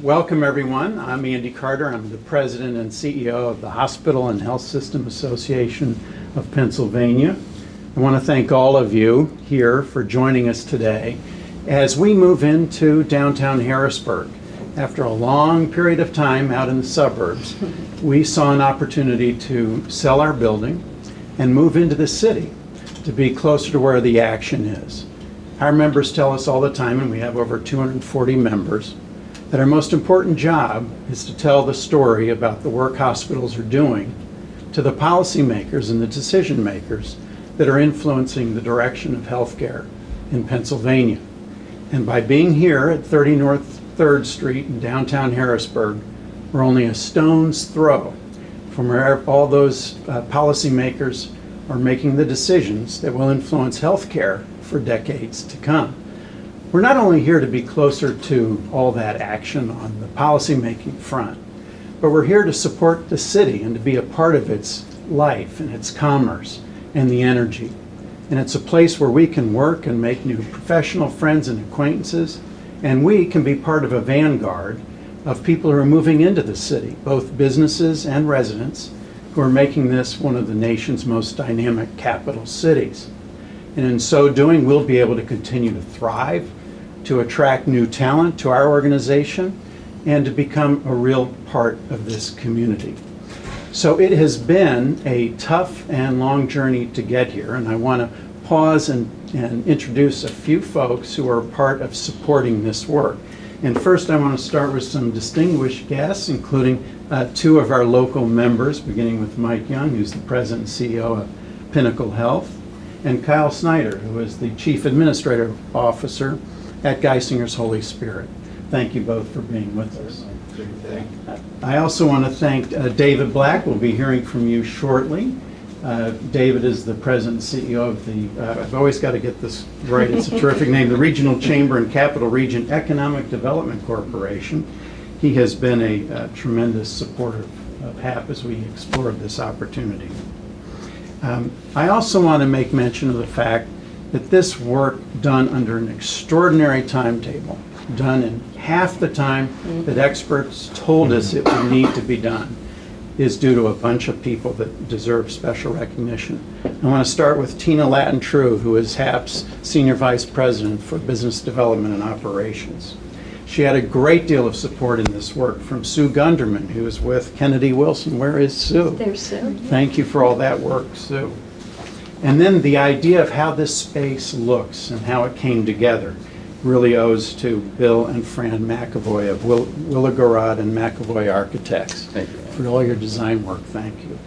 Welcome, everyone. I'm Andy Carter. I'm the President and CEO of the Hospital and Health System Association of Pennsylvania. I want to thank all of you here for joining us today as we move into downtown Harrisburg. After a long period of time out in the suburbs, we saw an opportunity to sell our building and move into the city to be closer to where the action is. Our members tell us all the time, and we have over 240 members, that our most important job is to tell the story about the work hospitals are doing to the policymakers and the decision makers that are influencing the direction of healthcare in Pennsylvania. And by being here at 30 North 3rd Street in downtown Harrisburg, we're only a stone's throw from where all those policymakers are making the decisions that will influence healthcare for decades to come. We're not only here to be closer to all that action on the policymaking front, but we're here to support the city and to be a part of its life and its commerce and the energy. And it's a place where we can work and make new professional friends and acquaintances, and we can be part of a vanguard of people who are moving into the city, both businesses and residents, who are making this one of the nation's most dynamic capital cities. And in so doing, we'll be able to continue to thrive, to attract new talent to our organization, and to become a real part of this community. So it has been a tough and long journey to get here, and I want to pause and introduce a few folks who are part of supporting this work. And first I want to start with some distinguished guests, including two of our local members, beginning with Mike Young, who's the President and CEO of Pinnacle Health, and Kyle Snyder, who is the Chief Administrative Officer at Geisinger's Holy Spirit. Thank you both for being with us. I also want to thank David Black. We'll be hearing from you shortly. David is the President and CEO of the, I've always got to get this right, it's a terrific name, the Regional Chamber and Capital Region Economic Development Corporation. He has been a tremendous supporter of HAP as we explored this opportunity. I also want to make mention of the fact that this work done under an extraordinary timetable, done in half the time that experts told us it would need to be done, is due to a bunch of people that deserve special recognition. I want to start with Tina Latin-True, who is HAP's Senior Vice President for Business Development and Operations. She had a great deal of support in this work from Sue Gunderman, who is with Kennedy Wilson. Where is Sue? There's Sue. Thank you for all that work, Sue. And then the idea of how this space looks and how it came together really owes to Bill and Fran McAvoy of Willigorod and McAvoy Architects. Thank you. For all your design work, thank you.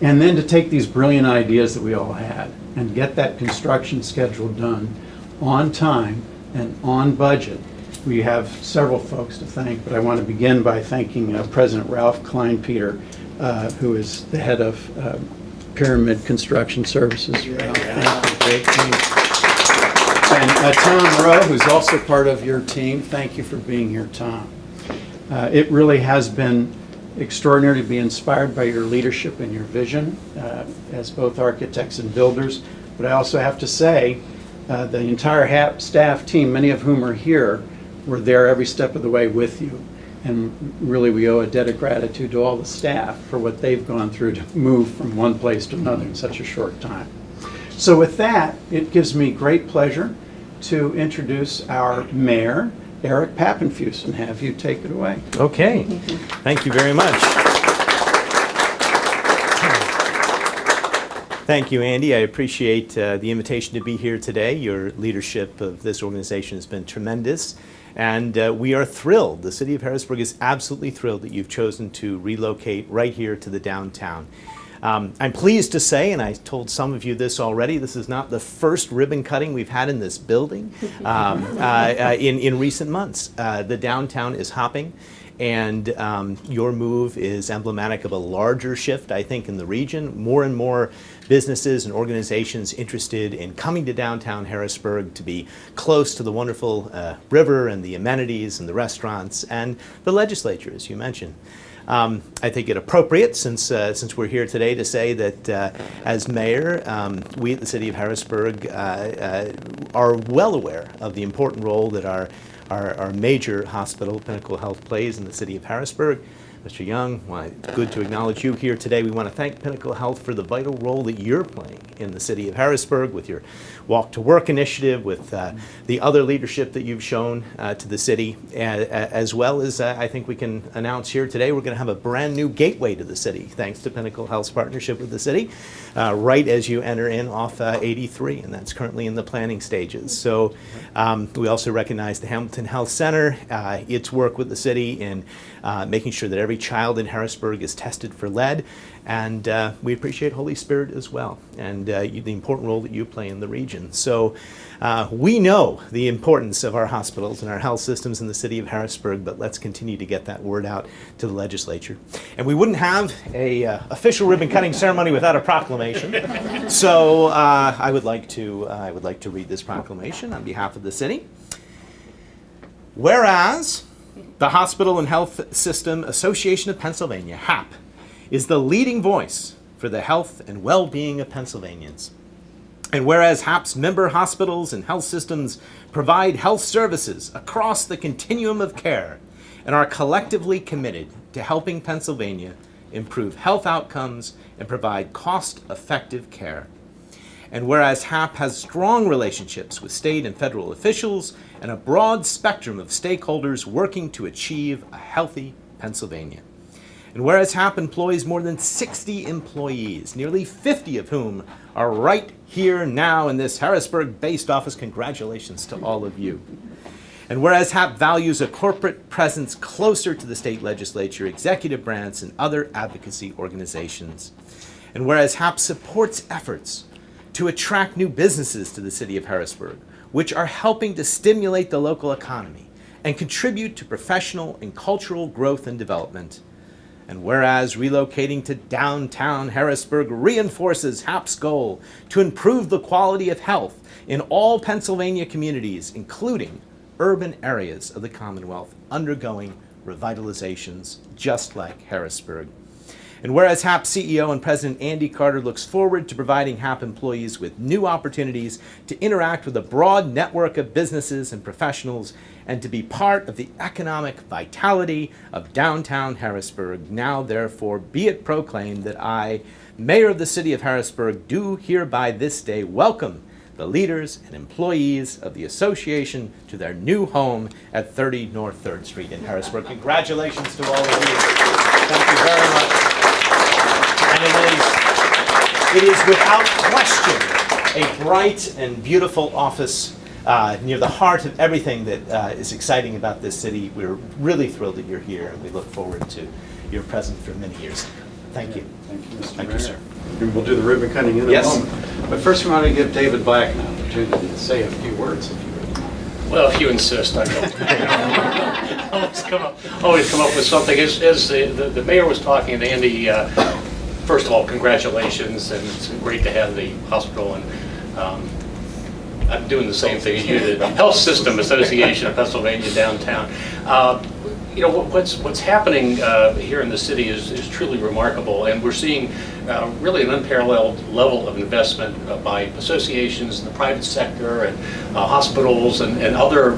And then to take these brilliant ideas that we all had and get that construction schedule done on time and on budget. We have several folks to thank, but I want to begin by thanking President Ralph Kleinpeter, who is the head of Pyramid Construction Services. Ralph, thank you, great team. And Tom Rowe, who's also part of your team, thank you for being here, Tom. It really has been extraordinary to be inspired by your leadership and your vision as both architects and builders, but I also have to say the entire HAP staff team, many of whom are here, were there every step of the way with you. And really we owe a debt of gratitude to all the staff for what they've gone through to move from one place to another in such a short time. So with that, it gives me great pleasure to introduce our mayor, Eric Papenfuse, and have you take it away. Okay, thank you very much. Thank you, Andy. I appreciate the invitation to be here today. Your leadership of this organization has been tremendous, and we are thrilled. The city of Harrisburg is absolutely thrilled that you've chosen to relocate right here to the downtown. I'm pleased to say, and I told some of you this already, this is not the first ribbon cutting we've had in this building in recent months. The downtown is hopping, and your move is emblematic of a larger shift, I think, in the region. More and more businesses and organizations interested in coming to downtown Harrisburg to be close to the wonderful river and the amenities and the restaurants and the legislature, as you mentioned. I think it appropriate, since we're here today, to say that as mayor, we at the city of Harrisburg are well aware of the important role that our our major hospital, Pinnacle Health, plays in the city of Harrisburg. Mr. Young, good to acknowledge you here today. We want to thank Pinnacle Health for the vital role that you're playing in the city of Harrisburg with your Walk to Work initiative, with the other leadership that you've shown to the city, as well as I think we can announce here today we're going to have a brand new gateway to the city, thanks to Pinnacle Health's partnership with the city, right as you enter in off 83, and that's currently in the planning stages. So we also recognize the Hamilton Health Center, its work with the city in making sure that every child in Harrisburg is tested for lead, and we appreciate Holy Spirit as well, and the important role that you play in the region. So we know the importance of our hospitals and our health systems in the city of Harrisburg, but let's continue to get that word out to the legislature. And we wouldn't have a official ribbon cutting ceremony without a proclamation. So I would like to read this proclamation on behalf of the city. Whereas the Hospital and Health System Association of Pennsylvania, HAP, is the leading voice for the health and well-being of Pennsylvanians. And whereas HAP's member hospitals and health systems provide health services across the continuum of care and are collectively committed to helping Pennsylvania improve health outcomes and provide cost-effective care. And whereas HAP has strong relationships with state and federal officials and a broad spectrum of stakeholders working to achieve a healthy Pennsylvania. And whereas HAP employs more than 60 employees, nearly 50 of whom are right here now in this Harrisburg-based office, congratulations to all of you. And whereas HAP values a corporate presence closer to the state legislature, executive branch, and other advocacy organizations. And whereas HAP supports efforts to attract new businesses to the city of Harrisburg, which are helping to stimulate the local economy and contribute to professional and cultural growth and development. And whereas relocating to downtown Harrisburg reinforces HAP's goal to improve the quality of health in all Pennsylvania communities, including urban areas of the Commonwealth undergoing revitalizations just like Harrisburg. And whereas HAP CEO and President Andy Carter looks forward to providing HAP employees with new opportunities to interact with a broad network of businesses and professionals and to be part of the economic vitality of downtown Harrisburg, now therefore be it proclaimed that I, Mayor of the City of Harrisburg, do hereby this day welcome the leaders and employees of the association to their new home at 30 North 3rd Street in Harrisburg. Congratulations to all of you. Thank you very much. And it is without question a bright and beautiful office near the heart of everything that is exciting about this city. We're really thrilled that you're here, and we look forward to your presence for many years to come. Thank you. Thank you, Mr. Thank Mayor. you, sir. And we'll do the ribbon cutting in a moment. But first we want to give David Black an opportunity to say a few words, if you would. Well, if you insist, I will. always come up with something. As the mayor was talking, and Andy, first of all, congratulations, and it's great to have the hospital, and I'm doing the same thing as you did. Health System Association of Pennsylvania downtown. You know, what's happening here in the city is truly remarkable, and we're seeing really an unparalleled level of investment by associations in the private sector and hospitals and other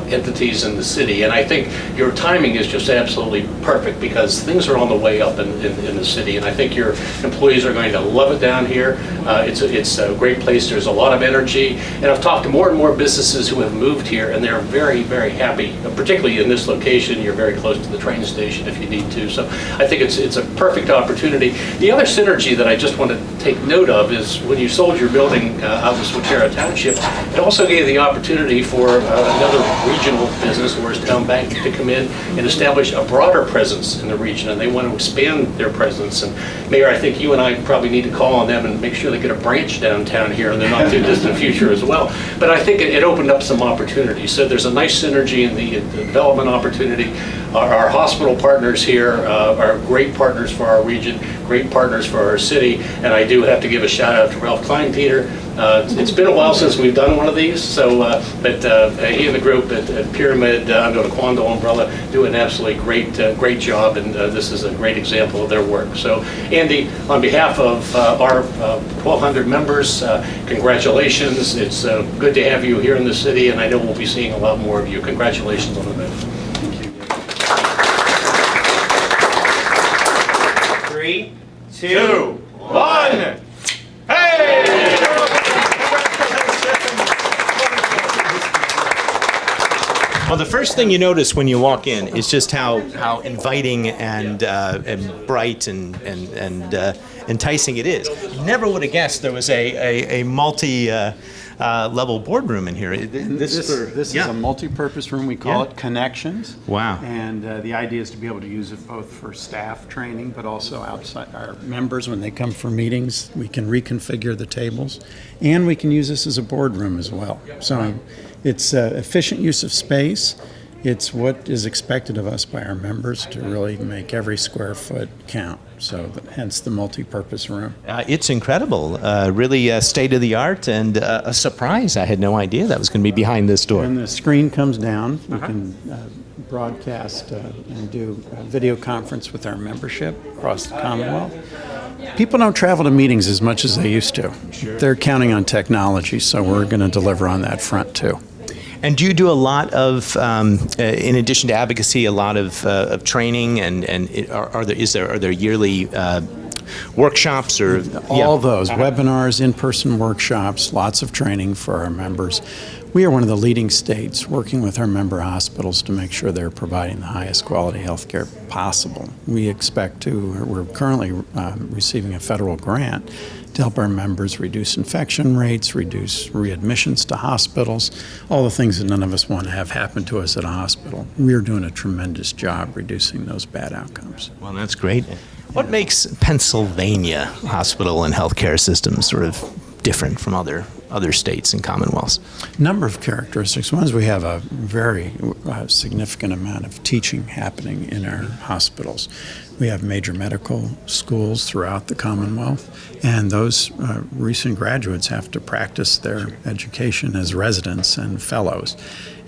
entities in the city. And I think your timing is just absolutely perfect because things are on the way up in the city, and I think your employees are going to love it down here. It's a great place. There's a lot of energy, and I've talked to more and more businesses who have moved here, and they're very, very happy, particularly in this location. You're very close to the train station if you need to. So I think it's a perfect opportunity. The other synergy that I just want to take note of is when you sold your building out in Swatara Township, it also gave the opportunity for another regional business, Town Bank, to come in and establish a broader presence in the region, and they want to expand their presence. And Mayor, I think you and I probably need to call on them and make sure they get a branch downtown here in the not too distant future as well. But I think it opened up some opportunities. So there's a nice synergy in the development opportunity. Our hospital partners here are great partners for our region, great partners for our city, and I do have to give a shout out to Ralph Kleinpeter. It's been a while since we've done one of these, so but he and the group at Pyramid under the Quando umbrella do an absolutely great job, and this is a great example of their work. So, Andy, on behalf of our 1,200 members, congratulations. It's good to have you here in the city, and I know we'll be seeing a lot more of you. Congratulations on the event. Three, two, one. Well, the first thing you notice when you walk in is just how inviting and bright and enticing it is. You never would have guessed there was a multi level boardroom in here. This is a multi-purpose room. We call it Connections. Wow. And the idea is to be able to use it both for staff training, but also outside our members when they come for meetings. We can reconfigure the tables, and we can use this as a boardroom as well. So it's efficient use of space. It's what is expected of us by our members to really make every square foot count. So hence the multi-purpose room. It's incredible, really state of the art, and a surprise. I had no idea that was going to be behind this door. When the screen comes down, we can broadcast and do a video conference with our membership across the Commonwealth. People don't travel to meetings as much as they used to. Sure. They're counting on technology, so we're going to deliver on that front too. And do you do a lot of, in addition to advocacy, a lot of training, and are there yearly workshops or all those webinars, in-person workshops, lots of training for our members. We are one of the leading states working with our member hospitals to make sure they're providing the highest quality health care possible. We're currently receiving a federal grant to help our members reduce infection rates, reduce readmissions to hospitals, all the things that none of us want to have happen to us at a hospital. We're doing a tremendous job reducing those bad outcomes. Well, that's great. What makes Pennsylvania hospital and healthcare systems sort of different from other states and commonwealths? Number of characteristics. One is we have a very significant amount of teaching happening in our hospitals. We have major medical schools throughout the Commonwealth, and those recent graduates have to practice their education as residents and fellows.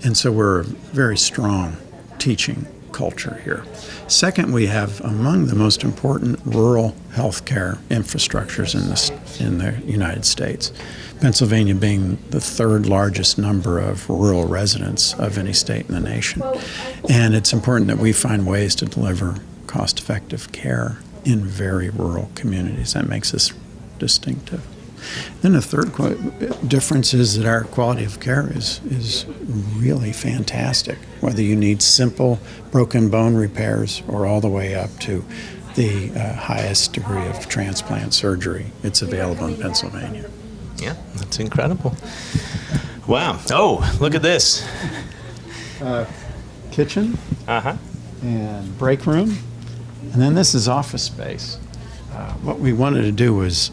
And so we're a very strong teaching culture here. Second, we have among the most important rural healthcare infrastructures in the United States. Pennsylvania being the third largest number of rural residents of any state in the nation. And it's important that we find ways to deliver cost-effective care in very rural communities. That makes us distinctive. Then the third difference is that our quality of care is really fantastic, whether you need simple broken bone repairs or all the way up to the highest degree of transplant surgery. It's available in Pennsylvania. Yeah, that's incredible. Wow. Oh, look at this. Kitchen and break room. And then this is office space. What we wanted to do was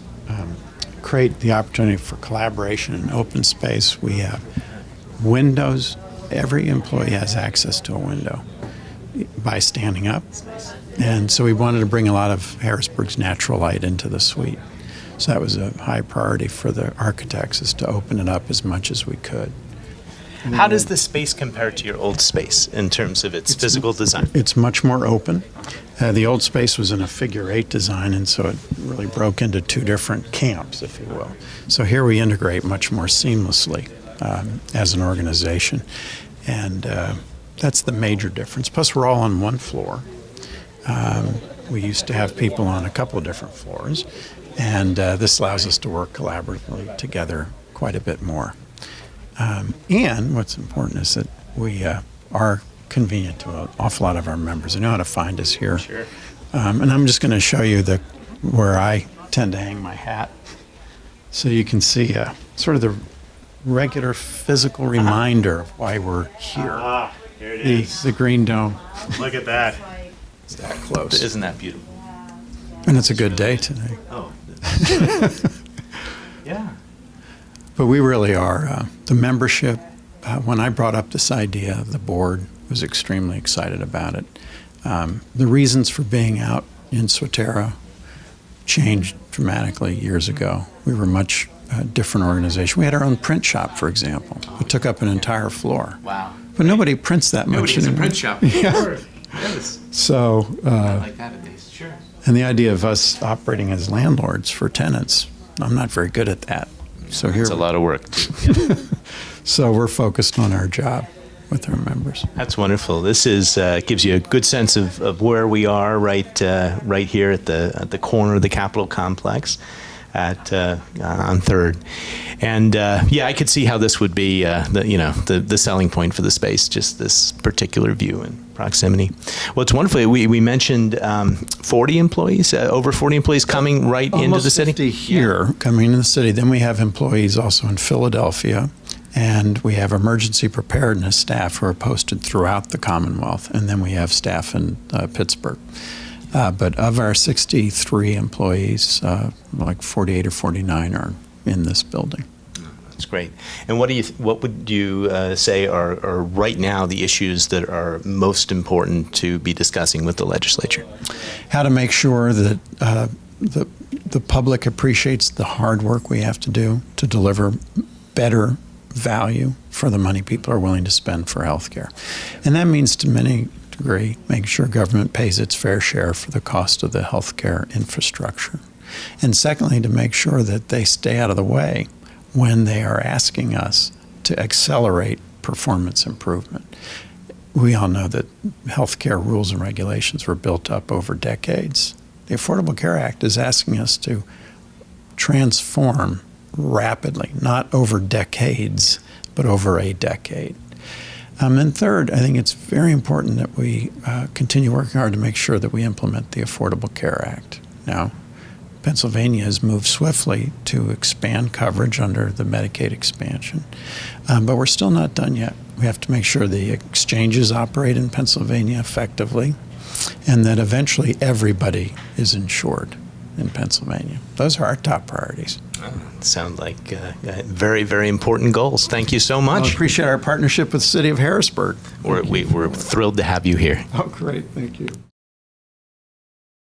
create the opportunity for collaboration and open space. We have windows. Every employee has access to a window by standing up. And so we wanted to bring a lot of Harrisburg's natural light into the suite. So that was a high priority for the architects, is to open it up as much as we could. How does the space compare to your old space in terms of its physical design? It's much more open. The old space was in a figure-8 design, and so it really broke into two different camps, if you will. So here we integrate much more seamlessly as an organization, and that's the major difference. Plus, we're all on one floor. We used to have people on a couple of different floors, and this allows us to work collaboratively together quite a bit more. And what's important is that we are convenient to an awful lot of our members. They know how to find us here. Sure. And I'm just going to show you where I tend to hang my hat. So you can see sort of the regular physical reminder of why we're here. Here it is. The green dome. Look at that. It's that close. Isn't that beautiful? And it's a good day today. Oh. Yeah. But we really are. The membership, when I brought up this idea of the board was extremely excited about it. The reasons for being out in Swatera changed dramatically years ago. We were a much different organization. We had our own print shop, for example. It took up an entire floor. Wow. But nobody prints that Nobody much has a anymore. print shop. Yeah. Yes. So, Like that at least. Sure. and the idea of us operating as landlords for tenants, I'm not very good at that. So here, It's a lot of work. so we're focused on our job with our members. That's wonderful. This is gives you a good sense of where we are right here at the corner of the Capitol complex at on 3rd. And yeah, I could see how this would be the selling point for the space, just this particular view and proximity. Well, it's wonderful. We mentioned 40 employees, over 40 employees coming right into the Almost city. 50 here coming into the city. Then we have employees also in Philadelphia, and we have emergency preparedness staff who are posted throughout the Commonwealth, and then we have staff in Pittsburgh. But of our 63 employees, like 48 or 49 are in this building. That's great. And what would you say are right now the issues that are most important to be discussing with the legislature? How to make sure that the public appreciates the hard work we have to do to deliver better value for the money people are willing to spend for health care. And that means, to many degree, making sure government pays its fair share for the cost of the health care infrastructure. And secondly, to make sure that they stay out of the way when they are asking us to accelerate performance improvement. We all know that healthcare rules and regulations were built up over decades. The Affordable Care Act is asking us to transform rapidly, not over decades, but over a decade. And third, I think it's very important that we continue working hard to make sure that we implement the Affordable Care Act. Now, Pennsylvania has moved swiftly to expand coverage under the Medicaid expansion, but we're still not done yet. We have to make sure the exchanges operate in Pennsylvania effectively, and that eventually everybody is insured in Pennsylvania. Those are our top priorities. Sound like very, very important goals. Thank you so much. I appreciate our partnership with the City of Harrisburg. We're thrilled to have you here. Oh, great. Thank you.